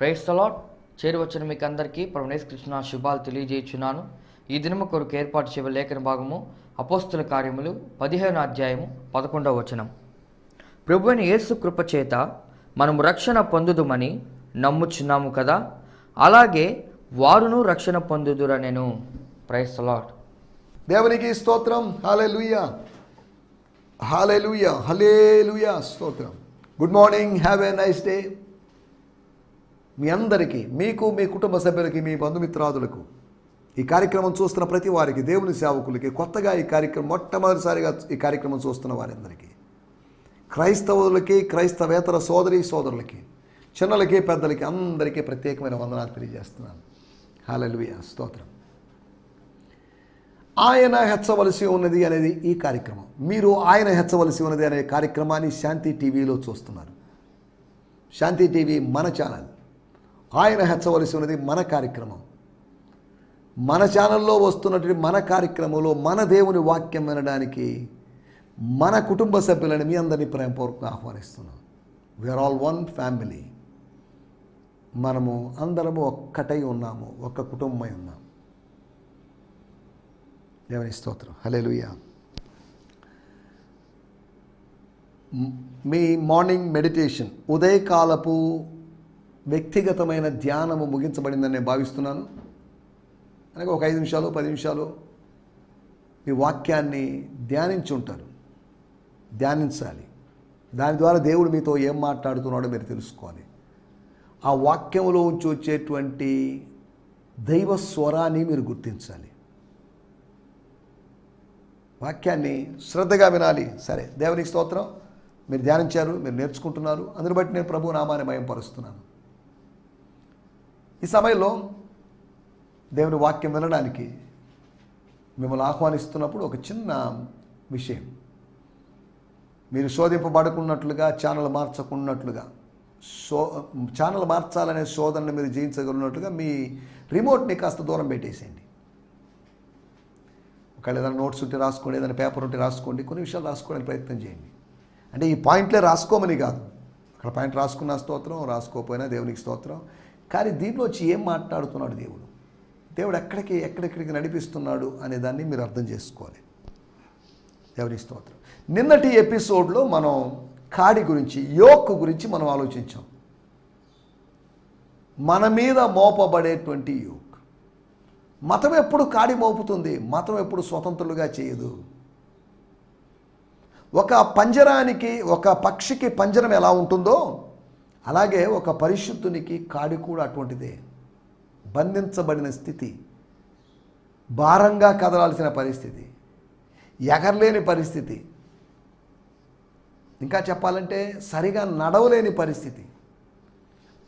Praise the lord. చేరువచ్చిన మీకు అందరికీ ప్రభువైన యేసుక్రీస్తు శుభాలు తెలియజేయుచున్నాను. ఈ దినము కొరకు ఏర్పాటు చేయబడిన లేఖన భాగము అపోస్తల కార్యములు 15వ అధ్యాయము 11వ వచనం. ప్రభువైన యేసు కృప చేత మనము రక్షణ పొందుదుమని నమ్ముచున్నాము కదా, అలాగే వారును రక్షణ పొందుదురనెను. Praise the lord. దేవునికి స్తోత్రం. హల్లెలూయా, హల్లెలూయా, హల్లెలూయా, స్తోత్రం. Good morning, have a nice day. మీ అందరికీ, మీకు, మీ కుటుంబ సభ్యులకి, మీ బంధుమిత్రాదులకు, ఈ కార్యక్రమం చూస్తున్న ప్రతి వారికి, దేవుని సేవకులకి, కొత్తగా ఈ కార్యక్రమం మొట్టమొదటిసారిగా ఈ కార్యక్రమం చూస్తున్న వారందరికీ, క్రైస్తవులకి, క్రైస్తవేతర సోదరి సోదరులకి, చిన్నలకి, పెద్దలకి, అందరికీ ప్రత్యేకమైన వందనాలు తెలియజేస్తున్నాను. హల్లెలూయా, స్తోత్రం. ఆయన హెచ్చవలసి ఉన్నది అనేది ఈ కార్యక్రమం. మీరు ఆయన హెచ్చవలసి ఉన్నది అనే కార్యక్రమాన్ని శాంతి టీవీలో చూస్తున్నారు. శాంతి టీవీ మన ఛానల్. ఆయన హెచ్చవలసి ఉన్నది మన కార్యక్రమం. మన ఛానల్లో వస్తున్నటువంటి మన కార్యక్రమంలో మన దేవుని వాక్యం వినడానికి మన కుటుంబ సభ్యులని మీ అందరినీ ప్రేమపూర్వకంగా ఆహ్వానిస్తున్నాం. We are all one family. మనము అందరము ఒక్కటై ఉన్నాము, ఒక్క కుటుంబమై ఉన్నాము. దేవుని స్తోత్రం. హల్లెలూయా. మీ మార్నింగ్ మెడిటేషన్, ఉదయకాలపు వ్యక్తిగతమైన ధ్యానము ముగించబడిందని నేను భావిస్తున్నాను. అనగా ఒక 5 నిమిషాలు 10 నిమిషాలు ఈ వాక్యాన్ని ధ్యానించి ఉంటారు. ధ్యానించాలి. దాని ద్వారా దేవుడు మీతో ఏం మాట్లాడుతున్నాడో మీరు తెలుసుకోవాలి. ఆ వాక్యంలో ఉంచి వచ్చేటువంటి దైవ స్వరాన్ని మీరు గుర్తించాలి. వాక్యాన్ని శ్రద్ధగా వినాలి. సరే, దేవునికి స్తోత్రం. మీరు ధ్యానించారు, మీరు నేర్చుకుంటున్నారు. అందుని బట్టి నేను ప్రభు నామాన్ని మహిమపరుస్తున్నాను. ఈ సమయంలో దేవుని వాక్యం వినడానికి మిమ్మల్ని ఆహ్వానిస్తున్నప్పుడు ఒక చిన్న విషయం. మీరు శోధింపబడుకున్నట్లుగా, ఛానల్ మార్చకున్నట్లుగా, ఛానల్ మార్చాలనే శోధనను మీరు జయించగలిగినట్లుగా మీ రిమోట్ని కాస్త దూరం పెట్టేసేయండి. ఒకవేళ ఏదైనా నోట్స్ ఉంటే రాసుకోండి, ఏదైనా పేపర్ ఉంటే రాసుకోండి, కొన్ని విషయాలు రాసుకోవడానికి ప్రయత్నం చేయండి. అంటే ఈ పాయింట్లే రాసుకోమని కాదు. అక్కడ పాయింట్ రాసుకున్న స్తోత్రం, రాసుకోకపోయినా దేవునికి స్తోత్రం. కానీ దీంట్లో వచ్చి ఏం మాట్లాడుతున్నాడు దేవుడు, దేవుడు ఎక్కడెక్కడికి నడిపిస్తున్నాడు అనే దాన్ని మీరు అర్థం చేసుకోవాలి. దేవునికి స్తోత్రం. నిన్నటి ఎపిసోడ్లో మనం కాడి గురించి, యోక్ గురించి మనం ఆలోచించాం. మన మీద మోపబడేటువంటి యోక్. మతం ఎప్పుడు కాడి మోపుతుంది, మతం ఎప్పుడు స్వతంత్రులుగా చేయదు. ఒక పంజరానికి, ఒక పక్షికి పంజరం ఎలా ఉంటుందో అలాగే ఒక పరిశుద్ధునికి కాడి కూడా అటువంటిదే. బంధించబడిన స్థితి, భారంగా కదలాల్సిన పరిస్థితి, ఎగరలేని పరిస్థితి, ఇంకా చెప్పాలంటే సరిగా నడవలేని పరిస్థితి.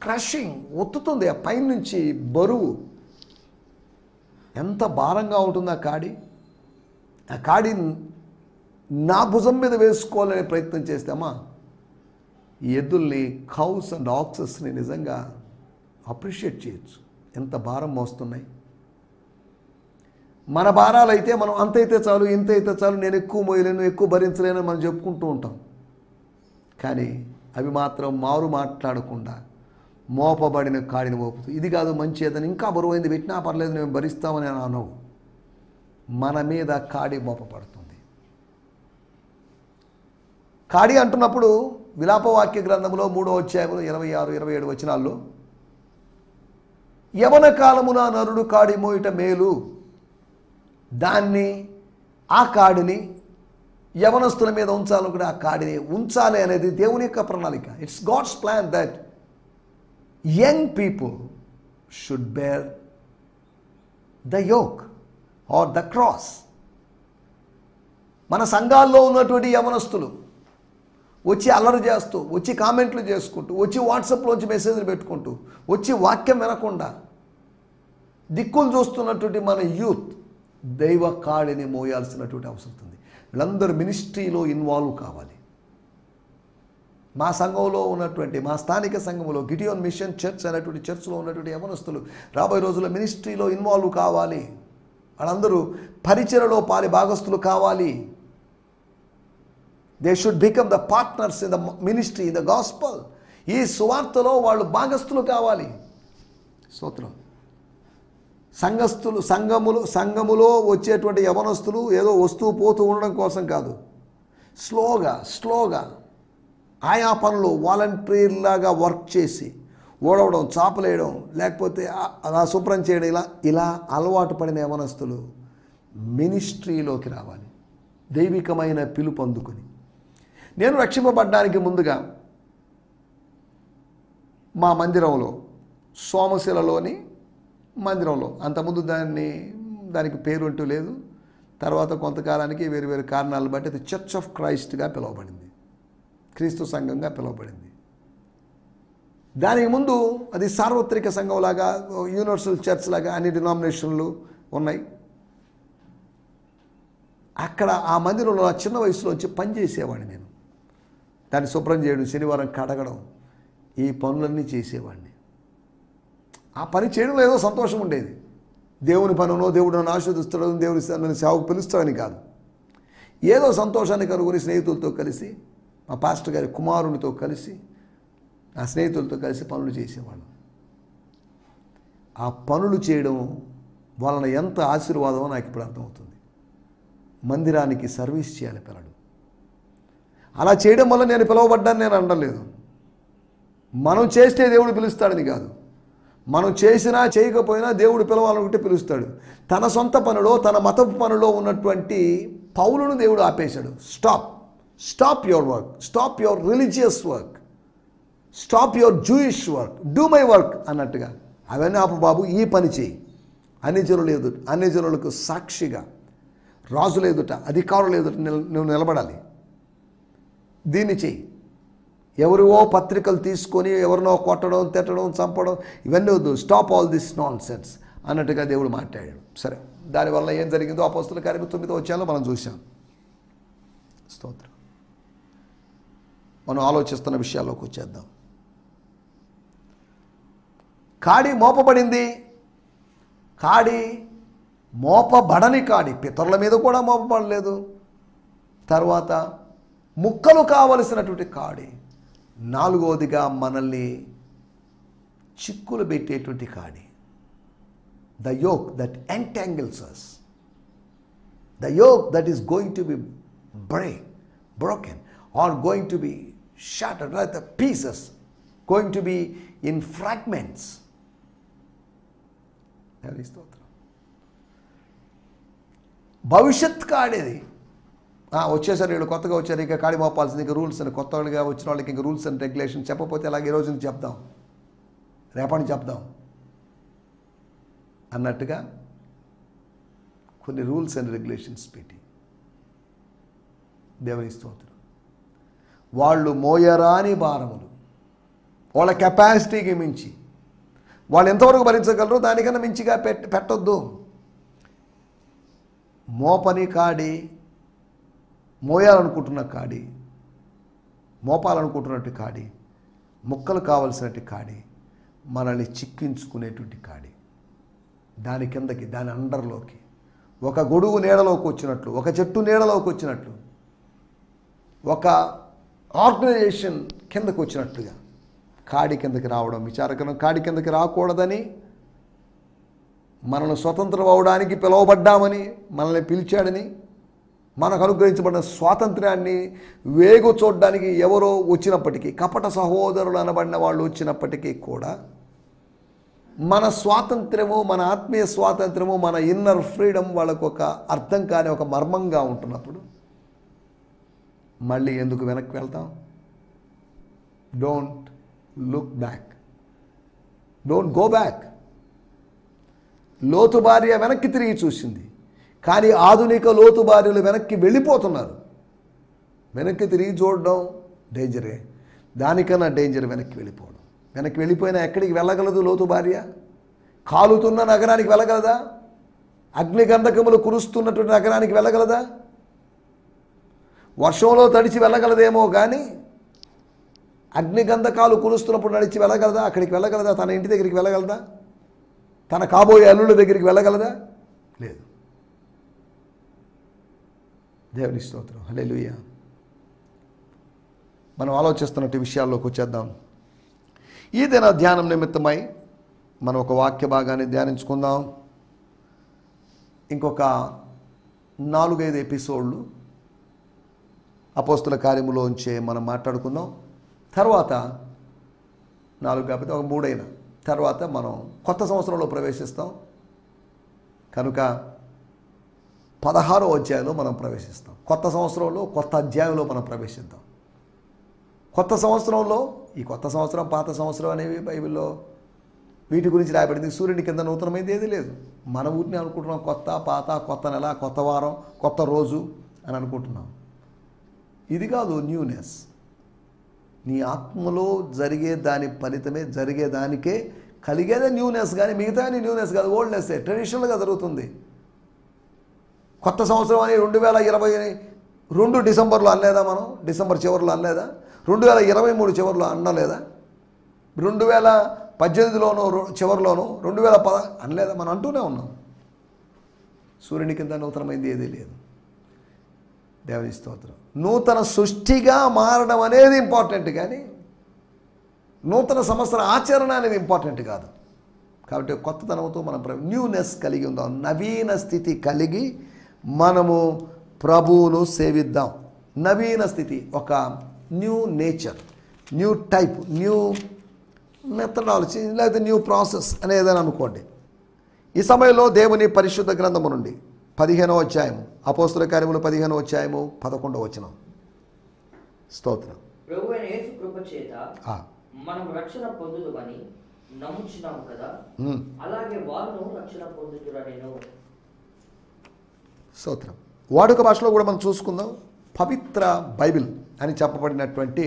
క్రషింగ్, ఒత్తుతుంది ఆ పైనుంచి బరువు. ఎంత భారంగా ఉంటుంది ఆ కాడి. ఆ కాడి నా భుజం మీద వేసుకోవాలనే ప్రయత్నం చేస్తామా, ఈ ఎద్దుల్ని, కౌస్ అండ్ ఆక్సెస్ని నిజంగా అప్రిషియేట్ చేయొచ్చు. ఎంత భారం మోస్తున్నాయి. మన భారాలు అయితే మనం అంతైతే చాలు, ఇంతైతే చాలు, నేను ఎక్కువ మోయలేను, ఎక్కువ భరించలేను మనం చెప్పుకుంటూ ఉంటాం. కానీ అవి మాత్రం మారు మాట్లాడకుండా మోపబడిన కాడిని మోపుతూ, ఇది కాదు మంచి ఏదని, ఇంకా బరువైంది పెట్టినా పర్లేదు మేము భరిస్తామని అనవు. మన మీద కాడి మోపబడుతుంది. కాడి అంటున్నప్పుడు విలాపవాక్య గ్రంథంలో 3వ అధ్యాయంలో 26, 27 వచనాల్లో, యవన కాలమున నరుడు కాడి మోయుట మేలు, దాన్ని, ఆ కాడిని యవనస్తుల మీద ఉంచాలనుకుంటే ఆ కాడిని ఉంచాలి అనేది దేవుని యొక్క ప్రణాళిక. It's God's plan that young people should bear the yoke or the cross. మన సంఘాల్లో ఉన్నటువంటి యవనస్తులు వచ్చి అల్లరి చేస్తూ, వచ్చి కామెంట్లు చేసుకుంటూ, వచ్చి వాట్సాప్లోంచి మెసేజ్లు పెట్టుకుంటూ, వచ్చి వాక్యం వినకుండా దిక్కులు చూస్తున్నటువంటి మన యూత్ దైవ కాడిని మోయాల్సినటువంటి అవసరం ఉంది. వీళ్ళందరూ మినిస్ట్రీలో ఇన్వాల్వ్ కావాలి. మా సంఘంలో ఉన్నటువంటి, మా స్థానిక సంఘంలో గిడియోన్ మిషన్ చర్చ్ అనేటువంటి చర్చ్లో ఉన్నటువంటి యవనస్తులు రాబోయే రోజుల్లో మినిస్ట్రీలో ఇన్వాల్వ్ కావాలి. వాళ్ళందరూ పరిచర్యలో పాలి భాగస్తులు కావాలి. They should become the partners in the ministry, in the gospel. ఈ సువార్తలో వాళ్ళు భాగస్థులు కావాలి. స్తోత్రం. సంఘములో వచ్చేటువంటి యవనస్తులు ఏదో వస్తూ పోతూ ఉండడం కోసం కాదు, స్లోగా ఆయా పనులు వాలంటీర్లాగా వర్క్ చేసి ఓడవడం, చాపలేయడం, లేకపోతే అలా శుభ్రం చేయడం, ఇలా అలవాటు పడిన యవనస్తులు మినిస్ట్రీలోకి రావాలి, దైవికమైన పిలుపు అందుకొని. నేను రక్షింపబడ్డానికి ముందుగా మా మందిరంలో, సోమశిలలోని మందిరంలో, అంతకుముందు దానికి పేరు అంటూ లేదు, తర్వాత కొంతకాలానికి వేరు కారణాలను బట్టి అది చర్చ్ ఆఫ్ క్రైస్ట్గా పిలువబడింది, క్రీస్తు సంఘంగా పిలువబడింది. దానికి ముందు అది సార్వత్రిక సంఘంలాగా, యూనివర్సల్ చర్చ్ లాగా అన్ని డినామినేషన్లు ఉన్నాయి. అక్కడ ఆ మందిరంలో ఆ చిన్న వయసులో వచ్చి పనిచేసేవాడిని. నేను దాన్ని శుభ్రం చేయడం, శనివారం కడగడం, ఈ పనులన్నీ చేసేవాడిని. ఆ పని చేయడంలో ఏదో సంతోషం ఉండేది. దేవుని పనునో, దేవుడు నన్ను ఆశీర్వదిస్తాడో, దేవుని నన్ను సేవకు పిలుస్తాడని కాదు, ఏదో సంతోషాన్ని కనుగొని స్నేహితులతో కలిసి, మా పాస్టర్ గారి కుమారునితో కలిసి, నా స్నేహితులతో కలిసి పనులు చేసేవాళ్ళం. ఆ పనులు చేయడం వలన ఎంత ఆశీర్వాదమో నాకు ఇప్పుడు అర్థమవుతుంది. మందిరానికి సర్వీస్ చేయాలి పిల్లలు. అలా చేయడం వల్ల నేను పిలువబడ్డాను నేను అనలేదు. మనం చేస్తే దేవుడు పిలుస్తాడని కాదు, మనం చేసినా చేయకపోయినా దేవుడు పిలవాలనుకుంటే పిలుస్తాడు. తన సొంత పనిలో, తన మతపు పనిలో ఉన్నటువంటి పౌలును దేవుడు ఆపేశాడు. Stop your work, stop your religious work, stop your Jewish work, do my work అన్నట్టుగా. అవన్నీ ఆపు బాబు, ఈ పని చేయి. అన్ని జనులకు సాక్షిగా, రాజుల ఎదుట, అధికారుల ఎదుట నువ్వు నిలబడాలి. దీన్ని చెయ్యి. ఎవరివో పత్రికలు తీసుకొని ఎవరినో కొట్టడం, తిట్టడం, చంపడం, ఇవన్నీ వద్దు. Stop all this non sense అన్నట్టుగా దేవుడు మాట్లాడాడు. సరే, దానివల్ల ఏం జరిగిందో అపోస్తలుల కార్యము 9వ అధ్యాయంలో మనం చూసాం. స్తోత్రం. మనం ఆలోచిస్తున్న విషయాల్లోకి వచ్చేద్దాం. కాడి మోపబడింది. కాడి మోపబడని కాడి, పితరుల మీద కూడా మోపబడలేదు. తర్వాత ముక్కలు కావలసినటువంటి కాడి, నాలుగవదిగా మనల్ని చిక్కులు పెట్టేటువంటి కాడి, the yoke that entangles us, the yoke that is going to be broken or going to be shattered like the pieces, going to be in fragments. భవిష్యత్ కాడేది. వచ్చేసారు వీళ్ళు, కొత్తగా వచ్చారు, ఇక కాడి మోపాల్సింది, ఇక రూల్స్ అని, కొత్తగా వచ్చిన వాళ్ళకి ఇంక రూల్స్ అండ్ రెగ్యులేషన్ చెప్పకపోతే అలాగే ఈ రోజు నుంచి చెప్దాం, రేపటి చెప్దాం అన్నట్టుగా కొన్ని రూల్స్ అండ్ రెగ్యులేషన్స్ పెట్టి, దేవుని స్తోత్రం, వాళ్ళు మోయరాని భారములు, వాళ్ళ కెపాసిటీకి మించి వాళ్ళు ఎంతవరకు భరించగలరో దానికన్నా మించిగా పెట్టొద్దు. మోపని కాడి, మోయాలనుకుంటున్న కాడి, మోపాలనుకుంటున్నట్టు కాడి, ముక్కలు కావలసినట్టు కాడి, మనల్ని చిక్కించుకునేటువంటి కాడి, దాని కిందకి, దాని అండర్లోకి, ఒక గొడుగు నీడలోకి వచ్చినట్లు, ఒక చెట్టు నీడలోకి వచ్చినట్లు, ఒక ఆర్గనైజేషన్ కిందకు వచ్చినట్టుగా కాడి కిందకి రావడం విచారకరం. కాడి కిందకి రాకూడదని, మనల్ని స్వతంత్రం అవడానికి పిలువబడ్డామని, మనల్ని పిలిచాడని, మనకు అనుగ్రహించబడిన స్వాతంత్ర్యాన్ని వేగు చూడడానికి ఎవరో వచ్చినప్పటికీ, కపట సహోదరులు అనబడిన వాళ్ళు వచ్చినప్పటికీ కూడా, మన స్వాతంత్ర్యము, మన ఆత్మీయ స్వాతంత్ర్యము, మన ఇన్నర్ ఫ్రీడమ్ వాళ్ళకు ఒక అర్థం కాని ఒక మర్మంగా ఉంటున్నప్పుడు మళ్ళీ ఎందుకు వెనక్కి వెళ్తాం? Don't look back, don't go back. లోతు భార్య వెనక్కి తిరిగి చూసింది, కానీ ఆధునిక లోతు భార్యలు వెనక్కి వెళ్ళిపోతున్నారు. వెనక్కి తిరిగి చూడడం డేంజరే, దానికన్నా డేంజర్ వెనక్కి వెళ్ళిపోవడం. వెనక్కి వెళ్ళిపోయినా ఎక్కడికి వెళ్ళగలదు లోతు భార్య? కాలుతున్న నగరానికి వెళ్ళగలదా? అగ్నిగంధకములు కురుస్తున్నటువంటి నగరానికి వెళ్ళగలదా? వర్షంలో తడిచి వెళ్ళగలదేమో కానీ అగ్నిగంధకాలు కురుస్తున్నప్పుడు నడిచి వెళ్ళగలదా? అక్కడికి వెళ్ళగలదా? తన ఇంటి దగ్గరికి వెళ్ళగలదా? తన కాబోయే అల్లుళ్ళ దగ్గరికి వెళ్ళగలదా? లేదు. దేవుని స్తోత్రం, హల్లెలూయా. మనం ఆలోచిస్తున్నట్టు విషయాల్లోకి వచ్చేద్దాం. ఈ దిన ధ్యానం నిమిత్తమై మనం ఒక వాక్య భాగాన్ని ధ్యానించుకుందాం. ఇంకొక 4-5 ఎపిసోడ్లు అపోస్తుల కార్యములోంచే మనం మాట్లాడుకుందాం. తర్వాత 4 కాకపోతే ఒక 3 అయినా తర్వాత మనం కొత్త సంవత్సరంలో ప్రవేశిస్తాం కనుక 16వ అధ్యాయంలో మనం ప్రవేశిస్తాం. కొత్త సంవత్సరంలో కొత్త అధ్యాయంలో మనం ప్రవేశిద్దాం. కొత్త సంవత్సరంలో ఈ కొత్త సంవత్సరం పాత సంవత్సరం అనేవి బైబిల్లో వీటి గురించి రాయబడింది. సూర్యుని కింద నూతనమైంది ఏది లేదు. మన ఊరిని అనుకుంటున్నాం కొత్త పాత, కొత్త నెల, కొత్త వారం, కొత్త రోజు అని అనుకుంటున్నాం. ఇది కాదు న్యూనెస్. నీ ఆత్మలో జరిగే దాని ఫలితమే, జరిగేదానికే కలిగేదే న్యూనెస్, కానీ మిగతా న్యూనెస్ కాదు, ఓల్డ్నెస్సే. ట్రెడిషనల్గా జరుగుతుంది. కొత్త సంవత్సరం అని 2022 డిసెంబర్లో అనలేదా? మనం డిసెంబర్ చివరిలో అనలేదా? 2023 చివరిలో అనలేదా? 2018లోనూ చివరిలోనూ 2010 అనలేదా? మనం అంటూనే ఉన్నాం. సూర్యుని కింద నూతనమైంది ఏదీ లేదు. దేవుని స్తోత్రం. నూతన సృష్టిగా మారడం అనేది ఇంపార్టెంట్, కానీ నూతన సంవత్సర ఆచరణ అనేది ఇంపార్టెంట్ కాదు. కాబట్టి కొత్తతనంతో మనం న్యూనెస్ కలిగి ఉందాం. నవీన స్థితి కలిగి మనము ప్రభువును సేవిద్దాం. నవీన స్థితి, ఒక new nature, new type, new methodology, లేదా న్యూ ప్రాసెస్ అనేదని అనుకోండి. ఈ సమయంలో దేవుని పరిశుద్ధ గ్రంథము నుండి 15వ అధ్యాయము, అపోస్తుల కార్యములు 15వ అధ్యాయము 11వ వచనం. స్తోత్రం. ప్రభువైన యేసు కృప చేత మనం రక్షణ పొందుదుమని నమ్ముచున్నాము కదా, అలాగే వారును రక్షణ పొందుదురనెను. స్తోత్రం. వాడుక భాషలో కూడా మనం చూసుకుందాం. పవిత్ర బైబిల్ అని చెప్పబడినటువంటి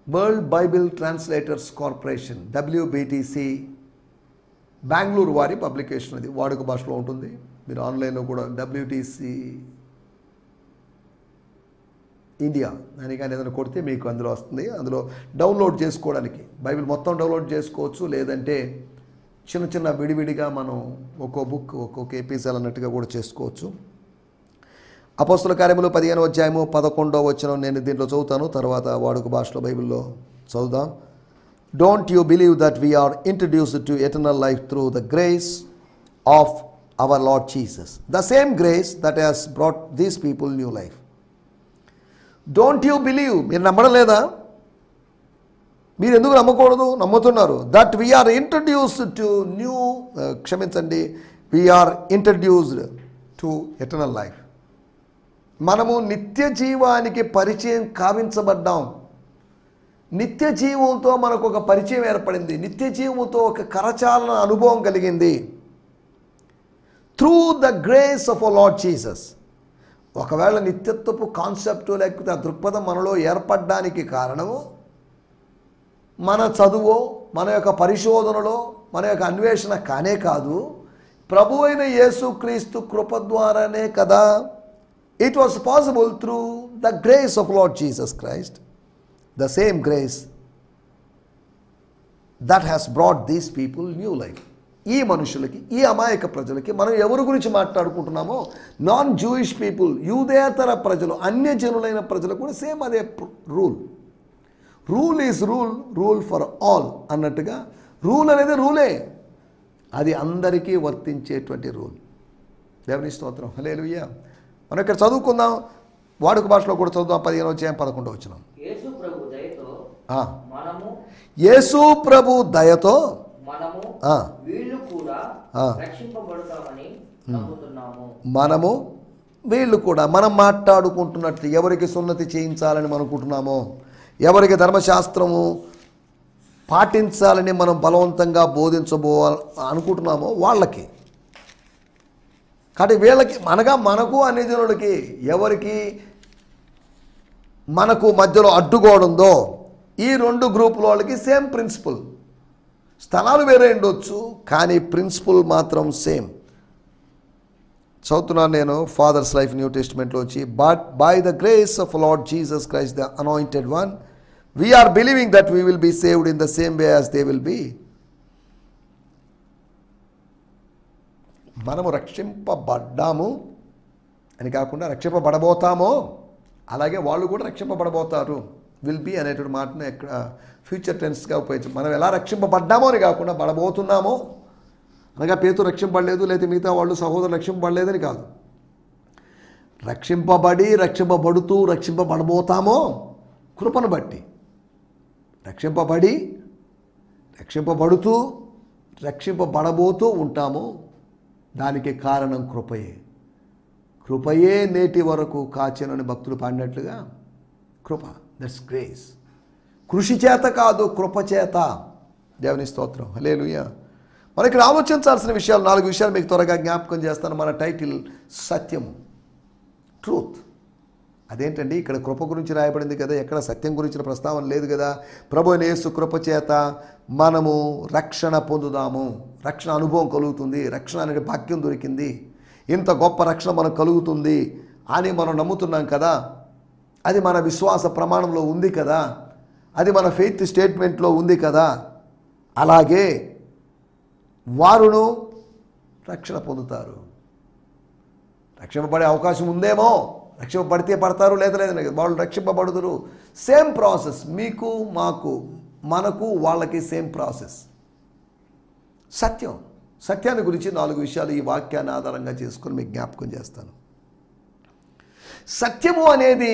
world Bible translators corporation, WBTC, Bengaluru వారి పబ్లికేషన్. అది వాడుక భాషలో ఉంటుంది. మీరు ఆన్లైన్లో కూడా WTC ఇండియా అని కానీ ఏదైనా కొడితే మీకు అందులో వస్తుంది. అందులో డౌన్లోడ్ చేసుకోవడానికి బైబిల్ మొత్తం డౌన్లోడ్ చేసుకోవచ్చు, లేదంటే చిన్న చిన్న విడివిడిగా మనం ఒక్కో బుక్ ఒక్కొక్క ఎపిసోడ్ అన్నట్టుగా కూడా చేసుకోవచ్చు. అపోస్తుల కార్యములు 15వ అధ్యాయము 11వ వచనం నేను దీంట్లో చదువుతాను, తర్వాత వాడుక భాషలో బైబిల్లో చదువుదాం. Don't you believe that we are introduced to eternal life through the grace of our Lord Jesus, the same grace that has brought these people new life? Don't you believe? మీరు నమ్మడం లేదా? మీరు ఎందుకు నమ్మకూడదు? నమ్ముతున్నారు. That we are introduced to new, క్షమించండి, we are introduced to eternal life. మనము నిత్య జీవానికి పరిచయం కావించబడ్డాం. నిత్య జీవంతో మనకు ఒక పరిచయం ఏర్పడింది. నిత్య జీవంతో ఒక కరచాలన అనుభవం కలిగింది. Through the grace of our Lord Jesus. ఒకవేళ నిత్యత్వపు కాన్సెప్ట్ లేకపోతే ఆ దృక్పథం మనలో ఏర్పడడానికి కారణము మన చదువు, మన యొక్క పరిశోధనలో, మన యొక్క అన్వేషణ కానే కాదు, ప్రభు అయిన యేసుక్రీస్తు కృప ద్వారానే కదా. It was possible through the grace of lord Jesus Christ, the same grace that has brought these people new life. ఈ మనుషులకి, ఈ అమాయక ప్రజలకి మనం ఎవరి గురించి మాట్లాడుకుంటున్నామో, నాన్ జూయిష్ పీపుల్, యూదేతర ప్రజలు, అన్యజనులైన ప్రజలకు కూడా సేమ్ అదే rule. Rule is rule, rule for all అన్నట్టుగా రూల్ అనేది రూలే, అది అందరికీ వర్తించేటువంటి రూల్. దేవుని స్తోత్రం. హల్లెలూయా. మనం ఇక్కడ చదువుకుందాం, వాడుక భాషలో కూడా చదువుదాం. 15వ అధ్యాయం 11వ వచనం. యేసు ప్రభు దయతో మనము వీళ్ళు కూడా మనం మాట్లాడుకుంటున్నట్లు ఎవరికి సున్నతి చేయించాలని మనం అనుకుంటున్నామో, ఎవరికి ధర్మశాస్త్రము పాటించాలని మనం బలవంతంగా అనుకుంటున్నామో వాళ్ళకి, కాబట్టి వీళ్ళకి అనగా మనకు అన్ని జనులకి ఎవరికి మనకు మధ్యలో అడ్డుగోడుందో ఈ 2 గ్రూపుల వాళ్ళకి సేమ్ ప్రిన్సిపల్. స్థలాలు వేరే ఉండొచ్చు, కానీ ప్రిన్సిపల్ మాత్రం సేమ్. చదువుతున్నాను నేను ఫాదర్స్ లైఫ్ న్యూ టెస్టిమెంట్లో వచ్చి, but by the grace of lord Jesus Christ the anointed one we are believing that we will be saved in the same way as they will be. మనము రక్షింపబడ్డాము అని కాకుండా రక్షింపబడబోతామో అలాగే వాళ్ళు కూడా రక్షింపబడబోతారు will be అనేటువంటి మాటను ఎక్కడ ఫ్యూచర్ టెన్స్గా ఉపయోగించాం. మనం ఎలా రక్షింపబడ్డామో అని కాకుండా పడబోతున్నామో అనగా పేతురు రక్షింపబడలేదు, లేదా మిగతా వాళ్ళు సహోదరులు రక్షింపబడలేదని కాదు. రక్షింపబడుతూ రక్షింపబడబోతామో కృపను బట్టి, రక్షింపబడుతూ రక్షింపబడబోతూ ఉంటామో దానికి కారణం కృపయే నేటి వరకు కాచెనని భక్తులు పాడినట్లుగా కృప, దట్స్ గ్రేస్. కృషి చేత కాదు, కృప చేత. దేవుని స్తోత్రం, హల్లెలూయా. మనం ఇక్కడ ఆలోచించాల్సిన విషయాలు 4 విషయాలు మీకు త్వరగా జ్ఞాపకం చేస్తాను. మన టైటిల్ సత్యము, ట్రూత్. అదేంటండి, ఇక్కడ కృప గురించి రాయబడింది కదా, ఎక్కడ సత్యం గురించిన ప్రస్తావన లేదు కదా. ప్రభు అయిన యేసు కృప చేత మనము రక్షణ పొందుదాము, రక్షణ అనుభవం కలుగుతుంది, రక్షణ అనే భాగ్యం దొరికింది, ఇంత గొప్ప రక్షణ మనకు కలుగుతుంది అని మనం నమ్ముతున్నాం కదా. అది మన విశ్వాస ప్రమాణంలో ఉంది కదా, అది మన ఫెయిత్ స్టేట్మెంట్లో ఉంది కదా. అలాగే వారును రక్షణ పొందుతారు. రక్షింపబడే అవకాశం ఉందేమో, రక్షింపబడితే పడతారు, లేదని వాళ్ళు రక్షింపబడుదురు. సేమ్ ప్రాసెస్, మీకు మనకు వాళ్ళకి సేమ్ ప్రాసెస్. సత్యాన్ని గురించి 4 విషయాలు ఈ వాక్యాన్ని ఆధారంగా చేసుకొని మీకు జ్ఞాపకం చేస్తాను. సత్యము అనేది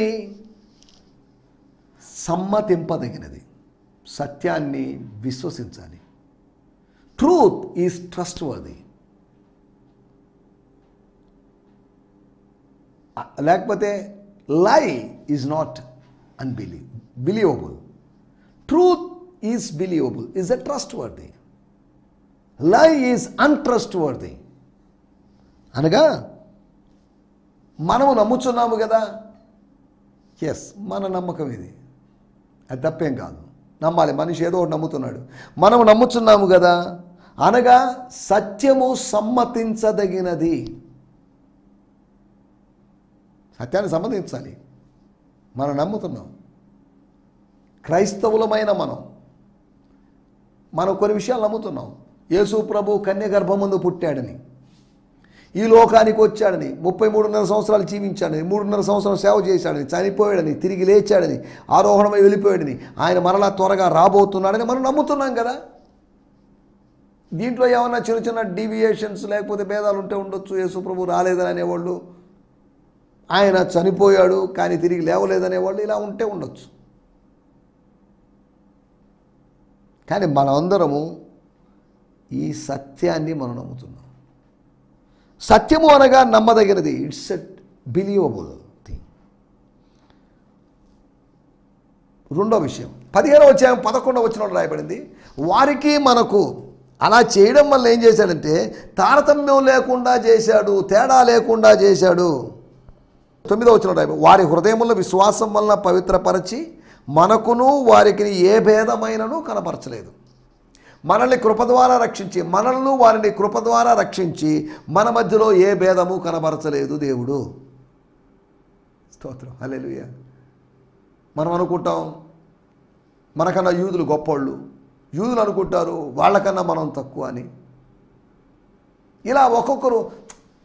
సమ్మతింపదగినది, సత్యాన్ని విశ్వసించాలి. Truth is trustworthy. లేకపోతే lie is not believable. Truth is believable, is a trustworthy. Lie is untrustworthy. అనగా మనము నమ్ముచున్నాము కదా, ఎస్, మన నమ్మకం ఇది, అది తప్పేం కాదు, నమ్మాలి. మనిషి ఏదో ఒకటి నమ్ముతున్నాడు, మనము నమ్ముచున్నాము కదా, అనగా సత్యము సమ్మతించదగినది. సత్యాన్ని సమ్మతించాలి. మనం నమ్ముతున్నాం, క్రైస్తవులమైన మనం కొన్ని విషయాలు నమ్ముతున్నాం. యేసు ప్రభు కన్య గర్భమందు పుట్టాడని, ఈ లోకానికి వచ్చాడని, 33.5 సంవత్సరాలు జీవించాడని, 3.5 సంవత్సరాలు సేవ చేశాడని, చనిపోయాడని, తిరిగి లేచాడని, ఆరోహణమై వెళ్ళిపోయాడని, ఆయన మరలా త్వరగా రాబోతున్నాడని మనం నమ్ముతున్నాం కదా. దీంట్లో ఏమన్నా చిన్న చిన్న డీవియేషన్స్ లేకపోతే భేదాలు ఉంటే ఉండొచ్చు. యేసు ప్రభు రాలేదని అనేవాళ్ళు, ఆయన చనిపోయాడు కానీ తిరిగి లేవలేదనేవాళ్ళు, ఇలా ఉంటే ఉండొచ్చు. కానీ మనమందరము ఈ సత్యాన్ని మనం నమ్ముతున్నాం. సత్యము అనగా నమ్మదగినది, ఇట్స్ ఎ బిలీవబుల్ థింగ్. రెండో విషయం 15వ అధ్యాయం 11వ వచనంలో రాయబడింది, వారికి మనకు అలా చేయడం వల్ల ఏం చేశాడంటే తారతమ్యం లేకుండా చేశాడు, తేడా లేకుండా చేశాడు. 9వ వచనంలో రాయబడింది, వారి హృదయముల విశ్వాసం వలన పవిత్రపరచి మనకును వారికి ఏ భేదమైనను కనపరచలేదు. మనల్ని కృప ద్వారా రక్షించి, మనల్ని వారిని కృప ద్వారా రక్షించి మన మధ్యలో ఏ భేదము కనబరచలేదు దేవుడు. స్తోత్రం, హల్లెలూయా. మనం అనుకుంటాం మనకన్నా యూదులు గొప్పోళ్ళు, యూదులు అనుకుంటారు వాళ్ళకన్నా మనం తక్కువ అని. ఇలా ఒక్కొక్కరు,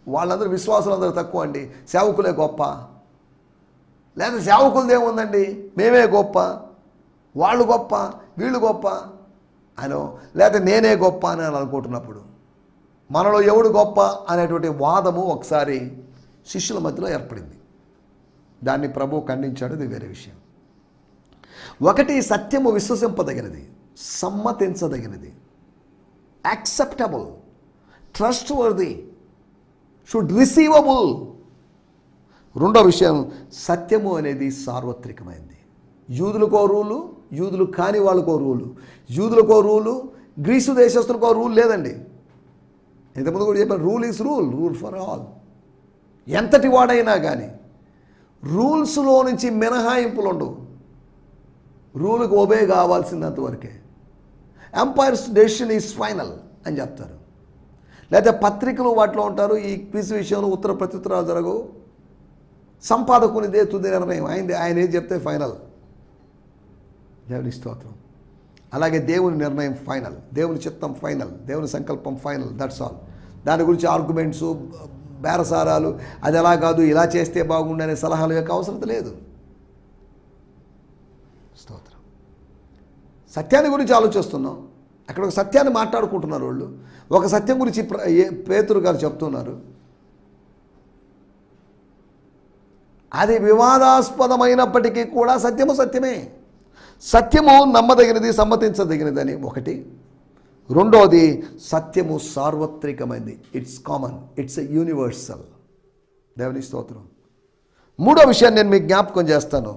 వాళ్ళందరూ విశ్వాసులందరూ తక్కువ అండి, సేవకులే గొప్ప, లేదా సేవకులదేముందండి మేమే గొప్ప, వాళ్ళు గొప్ప, వీళ్ళు గొప్ప అనో, లేదా నేనే గొప్ప అని అనుకుంటున్నప్పుడు మనలో ఎవడు గొప్ప అనేటువంటి వాదము ఒకసారి శిష్యుల మధ్యలో ఏర్పడింది. దాన్ని ప్రభు ఖండించాడు, ఇది వేరే విషయం. ఒకటి, సత్యము విశ్వసింపదగినది, సమ్మతించదగినది, acceptable, trustworthy, should receivable. రెండో విషయం, సత్యము అనేది సార్వత్రికమైంది. యూదులకో రూలు, యూదులు కాని వాళ్ళకో రూలు, యూదులకో రూలు, గ్రీసు దేశస్తులకో రూల్ లేదండి. ఇంతకుముందు కూడా చెప్పాను, rule is rule for all. ఎంతటి వాడైనా కానీ రూల్స్లో నుంచి మినహాయింపులు ఉండవు, రూల్కి ఒబే కావాల్సినంతవరకే. ఎంపైర్స్ డెసిషన్ ఈజ్ ఫైనల్ అని చెప్తారు. లేకపోతే పత్రికలు వాటిలో ఉంటారు, ఈ క్విజ్ విషయంలో ఉత్తర ప్రత్యుత్తరాలు జరగవు, సంపాదకునిదే తుది నిర్ణయం, ఆయన ఏం చెప్తే ఫైనల్. దేవుని స్తోత్రం. అలాగే దేవుని నిర్ణయం ఫైనల్, దేవుని చిత్తం ఫైనల్, దేవుని సంకల్పం ఫైనల్, దట్స్ ఆల్. దాని గురించి ఆర్గ్యుమెంట్స్, బేరసారాలు, అది ఎలా కాదు ఇలా చేస్తే బాగుండనే సలహాలు యొక్క అవసరం లేదు. స్తోత్రం. సత్యాన్ని గురించి ఆలోచిస్తున్నాం. అక్కడ ఒక సత్యాన్ని మాట్లాడుకుంటున్నారు వాళ్ళు. ఒక సత్యం గురించి పేతురు గారు చెప్తున్నారు. అది వివాదాస్పదమైనప్పటికీ కూడా సత్యము సత్యమే. సత్యము నమ్మదగినది, సమ్మతించదగినదని ఒకటి. రెండోది, సత్యము సార్వత్రికమైనది. It's common, it's universal. దేవుని స్తోత్రం. మూడో విషయాన్ని నేను మీకు జ్ఞాపకం చేస్తాను.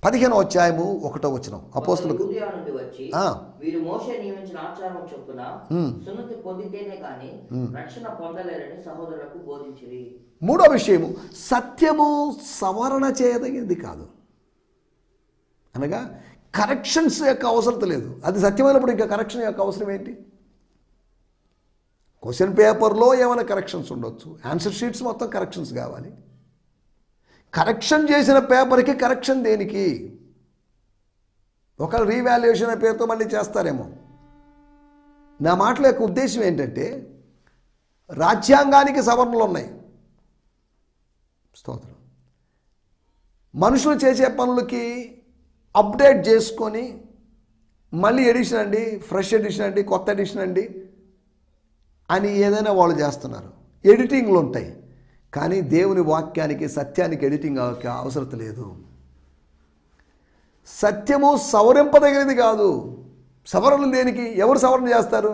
15వ అధ్యాయము 1వ వచనం. అపోస్తలులకు వీరు మోషే నియమించిన ఆచారం చొప్పున సున్నతి పొందితేనే గాని రక్షణ పొందలేరని సహోదరులకు బోధించిరి. మూడో విషయము, సత్యము సవరణ చేయదగినది కాదు. అనగా కరెక్షన్స్ యొక్క అవసరం లేదు. అది సత్యమైనప్పుడు ఇంకా కరెక్షన్ యొక్క అవసరం ఏంటి? క్వశ్చన్ పేపర్లో ఏమైనా కరెక్షన్స్ ఉండొచ్చు, ఆన్సర్ షీట్స్ మొత్తం కరెక్షన్స్ కావాలి. కరెక్షన్ చేసిన పేపర్కి కరెక్షన్ దేనికి? ఒకవేళ రీవాల్యుయేషన్ పేరుతో మళ్ళీ చేస్తారేమో. నా మాటల యొక్క ఉద్దేశం ఏంటంటే, రాజ్యాంగానికి సవరణలు ఉన్నాయి. స్తోత్రం. మనుషులు చేసే పనులకి అప్డేట్ చేసుకొని మళ్ళీ ఎడిషన్ అండి, ఫ్రెష్ ఎడిషన్ అండి, కొత్త ఎడిషన్ అండి అని ఏదైనా వాళ్ళు చేస్తున్నారు. ఎడిటింగ్లు ఉంటాయి. కానీ దేవుని వాక్యానికి, సత్యానికి ఎడిటింగ్ అవసరం లేదు. సత్యము సవరింపదగినది కాదు. సవరణలు దేనికి? ఎవరు సవరణ చేస్తారు?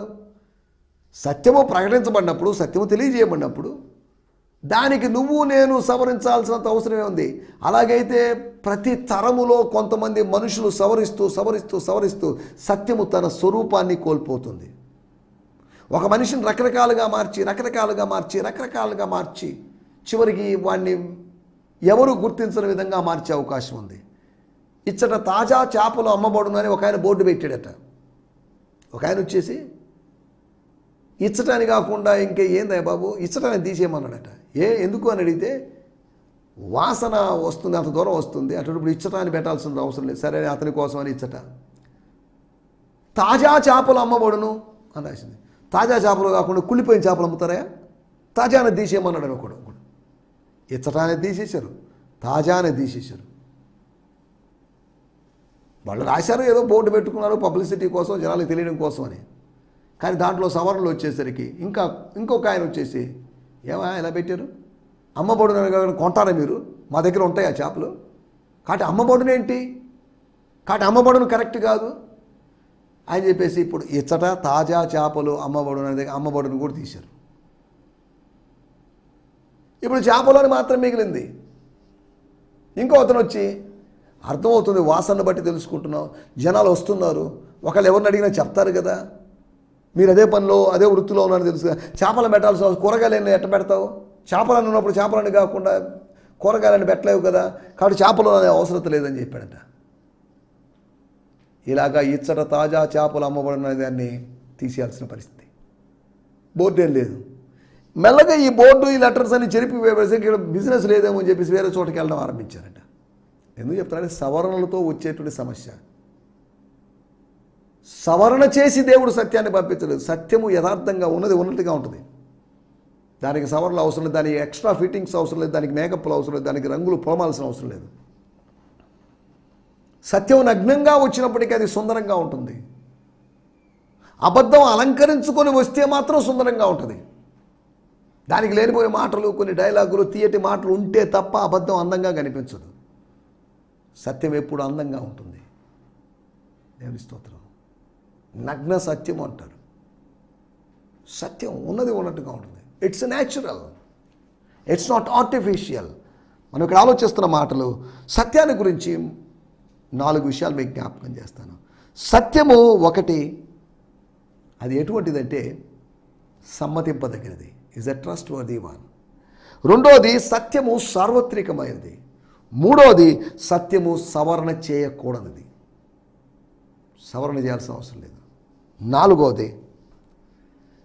సత్యము ప్రకటించబడినప్పుడు, సత్యము తెలియజేయబడినప్పుడు దానికి నువ్వు నేను సవరించాల్సినంత అవసరమే ఉంది. అలాగైతే ప్రతి తరములో కొంతమంది మనుషులు సవరిస్తూ సవరిస్తూ సవరిస్తూ సత్యము తన స్వరూపాన్ని కోల్పోతుంది. ఒక మనిషిని రకరకాలుగా మార్చి చివరికి వాడిని ఎవరు గుర్తించని విధంగా మార్చే అవకాశం ఉంది. ఇచ్చట తాజా చేపలు అమ్మబడునని ఒక ఆయన బోర్డు పెట్టాడట. ఒక ఆయన వచ్చేసి ఇచ్చటాన్ని కాకుండా ఇంకే ఏందా బాబు ఇచ్చటాన్ని తీసేయమన్నాడట. ఎందుకు అని అడిగితే, వాసన వస్తుంది, అంత దూరం వస్తుంది, అటువంటి ఇచ్చటాన్ని పెట్టాల్సిన అవసరం లేదు, సరే అతని కోసం అని ఇచ్చట. తాజా చేపలు అమ్మబడును అని రాసింది. తాజా చేపలు కాకుండా కుళ్ళిపోయిన చేపలు అమ్ముతారా? తాజాని తీసేయమన్నాడు ఒకడు. ఇచ్చటాన్ని తీసేశారు, తాజాని తీసేశారు. వాళ్ళు రాశారు, ఏదో బోర్డు పెట్టుకున్నారు పబ్లిసిటీ కోసం, జనాలకు తెలియడం కోసం అని. కానీ దాంట్లో సవరణలు వచ్చేసరికి ఇంకొక ఆయన వచ్చేసి, ఏమా ఇలా పెట్టారు? అమ్మబడును కొంటారా మీరు? మా దగ్గర ఉంటాయి ఆ చేపలు. కాబట్టి అమ్మబడునేంటి? కాబట్టి అమ్మబడును కరెక్ట్ కాదు అని చెప్పేసి ఇప్పుడు ఇచ్చట తాజా చేపలు అమ్మబడును అనేది అమ్మబడును కూడా తీశారు. ఇప్పుడు చేపలోని మాత్రం మిగిలింది. ఇంకో అతను వచ్చి, అర్థమవుతుంది, వాసనను బట్టి తెలుసుకుంటున్నాం, జనాలు వస్తున్నారు, ఒకళ్ళు ఎవరిని అడిగినా చెప్తారు కదా, మీరు అదే పనిలో అదే వృత్తిలో ఉన్నారని తెలుసు. చేపలు పెట్టాల్సిన కూరగాయలు ఎట్ట పెడతావు? చేపలను ఉన్నప్పుడు చేపలని కాకుండా కూరగాయలను పెట్టలేవు కదా, కాబట్టి చేపలు అనే అవసరం లేదని చెప్పాడట. ఇలాగా ఇచ్చట తాజా చేపలు అమ్మబడిన దాన్ని తీసేయాల్సిన పరిస్థితి. బోర్డు ఏం లేదు. మెల్లగా ఈ బోర్డు, ఈ లెటర్స్ అన్ని చెరిపి వేసి ఇక్కడ బిజినెస్ లేదేమో అని చెప్పేసి వేరే చోటకి వెళ్ళడం ఆరంభించారట. ఎందుకు చెప్తారంటే సవరణలతో వచ్చేటువంటి సమస్య. సవరణ చేసి దేవుడు సత్యాన్ని పంపించలేదు. సత్యము యథార్థంగా ఉన్నట్టుగా ఉంటుంది. దానికి సవరణలు అవసరం లేదు, దానికి ఎక్స్ట్రా ఫిట్టింగ్స్ అవసరం లేదు, దానికి మేకప్లు అవసరం లేదు, దానికి రంగులు పొలమాల్సిన అవసరం లేదు. సత్యం నగ్నంగా వచ్చినప్పటికీ అది సుందరంగా ఉంటుంది. అబద్ధం అలంకరించుకొని వస్తే మాత్రం సుందరంగా ఉంటుంది. దానికి లేనిపోయే మాటలు, కొన్ని డైలాగులు, తీయటి మాటలు ఉంటే తప్ప అబద్ధం అందంగా కనిపించదు. సత్యం ఎప్పుడు అందంగా ఉంటుంది. దేవుని స్తోత్రం. నగ్న సత్యం అంటారు. సత్యం ఉన్నది ఉన్నట్టుగా ఉంటుంది. It's natural, it's not artificial. మనం ఇక్కడ ఆలోచిస్తున్న మాటలు సత్యాన్ని గురించి 4 విషయాలు మీకు జ్ఞాపకం చేస్తాను. సత్యము ఒకటి, అది ఎటువంటిదంటే సమ్మతింపదగినది, is a trustworthy one. రెండోది, సత్యము సార్వత్రికమైనది. మూడోది, సత్యము సవరణ చేయకూడనిది, సవరణ చేయాల్సిన అవసరం లేదు. నాలుగోది,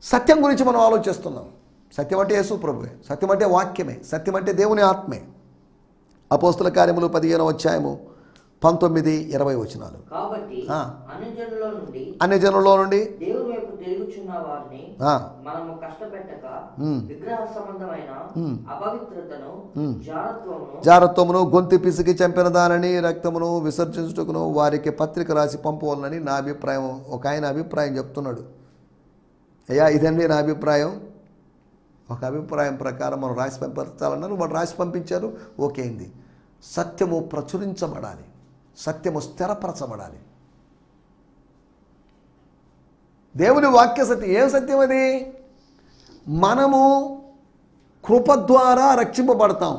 సత్యం గురించి మనం ఆలోచిస్తున్నాం. సత్యం అంటే యేసు ప్రభువే, సత్యం అంటే వాక్యమే, సత్యం అంటే దేవుని ఆత్మే. అపోస్తల కార్యములు 15వ అధ్యాయము 19, 20 వచనాలు. కాబట్టి అన్ని జనుల్లో నుండి దేవుని వైపు తిరుగుచున్న వారిని మనము కష్టపెట్టక విగ్రహ సంబంధమైన అపవిత్రతను జారత్వమును గొంతు పిసికి చంపిన దానిని రక్తమును విసర్జించుటకును వారికి పత్రిక రాసి పంపవాలని నా అభిప్రాయం. ఒక ఆయన అభిప్రాయం చెప్తున్నాడు. అయ్యా ఇదండి నా అభిప్రాయం. ఒక అభిప్రాయం ప్రకారం మనం రాసి పంపించాలన్నారు. వాళ్ళు రాసి పంపించారు. ఓకే అయింది. సత్యము ప్రచురించబడాలి, సత్యము స్థిరపరచబడాలి. దేవుని వాక్య సత్యం. ఏం సత్యం అది? మనము కృప ద్వారా రక్షింపబడతాం.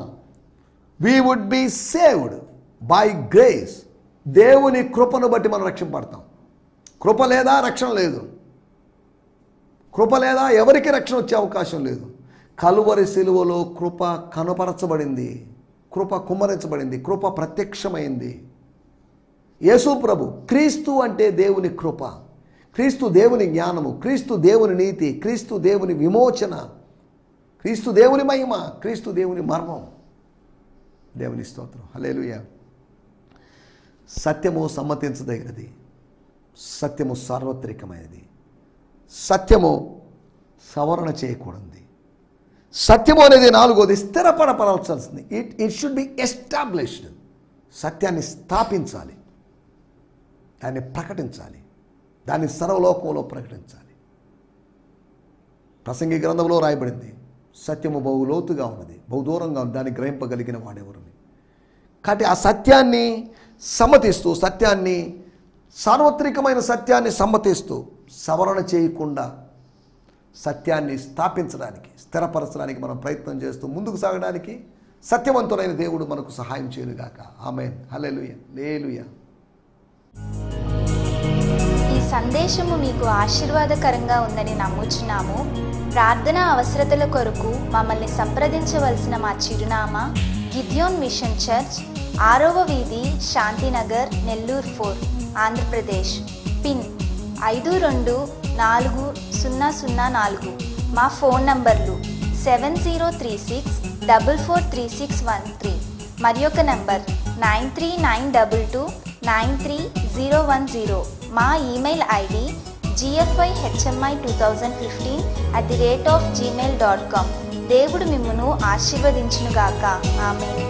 We would be saved by grace. దేవుని కృపను బట్టి మనం రక్షింపబడతాం. కృప లేదా రక్షణ లేదు. కృప లేదా ఎవరికి రక్షణ వచ్చే అవకాశం లేదు. కలువరి శిలువలో కృప కనపరచబడింది, కృప కుమ్మరించబడింది, కృప ప్రత్యక్షమైంది. యేసు ప్రభు, క్రీస్తు అంటే దేవుని కృప, క్రీస్తు దేవుని జ్ఞానము, క్రీస్తు దేవుని నీతి, క్రీస్తు దేవుని విమోచన, క్రీస్తు దేవుని మహిమ, క్రీస్తు దేవుని మర్మం. దేవుని స్తోత్రం. హల్లెలూయా. సత్యము సమ్మతించదగినది, సత్యము సార్వత్రికమైనది, సత్యము సవరణ చేయకూడదు. సత్యము అనేది 4వది స్థిరపరచాల్సింది. It should be established. సత్యాన్ని స్థాపించాలి, దాన్ని ప్రకటించాలి, దాన్ని సర్వలోకంలో ప్రకటించాలి. ప్రసంగి గ్రంథంలో రాయబడింది, సత్యము బహు లోతుగా ఉన్నది, బహు దూరంగా ఉంది, దాన్ని గ్రహింపగలిగిన వాడెవరని. కాబట్టి ఆ సత్యాన్ని సమ్మతిస్తూ, సత్యాన్ని సార్వత్రికమైన సత్యాన్ని సమ్మతిస్తూ, సవరణ చేయకుండా సత్యాన్ని స్థాపించడానికి, స్థిరపరచడానికి మనం ప్రయత్నం చేస్తూ ముందుకు సాగడానికి సత్యవంతుడైన దేవుడు మనకు సహాయం చేయనుగాక. ఆమేన్. హల్లెలూయా. హల్లెలూయా. ఈ సందేశము మీకు ఆశీర్వాదకరంగా ఉందని నమ్ముచున్నాము. ప్రార్థన అవసరతల కొరకు మమ్మల్ని సంప్రదించవలసిన మా చిరునామా గిద్యోన్ మిషన్ చర్చ్, 6వ వీధి, శాంతినగర్, నెల్లూరు 4, ఆంధ్రప్రదేశ్. పిన్ 524004. మా ఫోన్ నంబర్లు 7036443613 మరి ఒక నంబర్ 9392293010. మా ఈమెయిల్ ఐడి gfihmi2015@gmail.com. దేవుడు మిమ్మును ఆశీర్వదించునుగాక. ఆమేన్.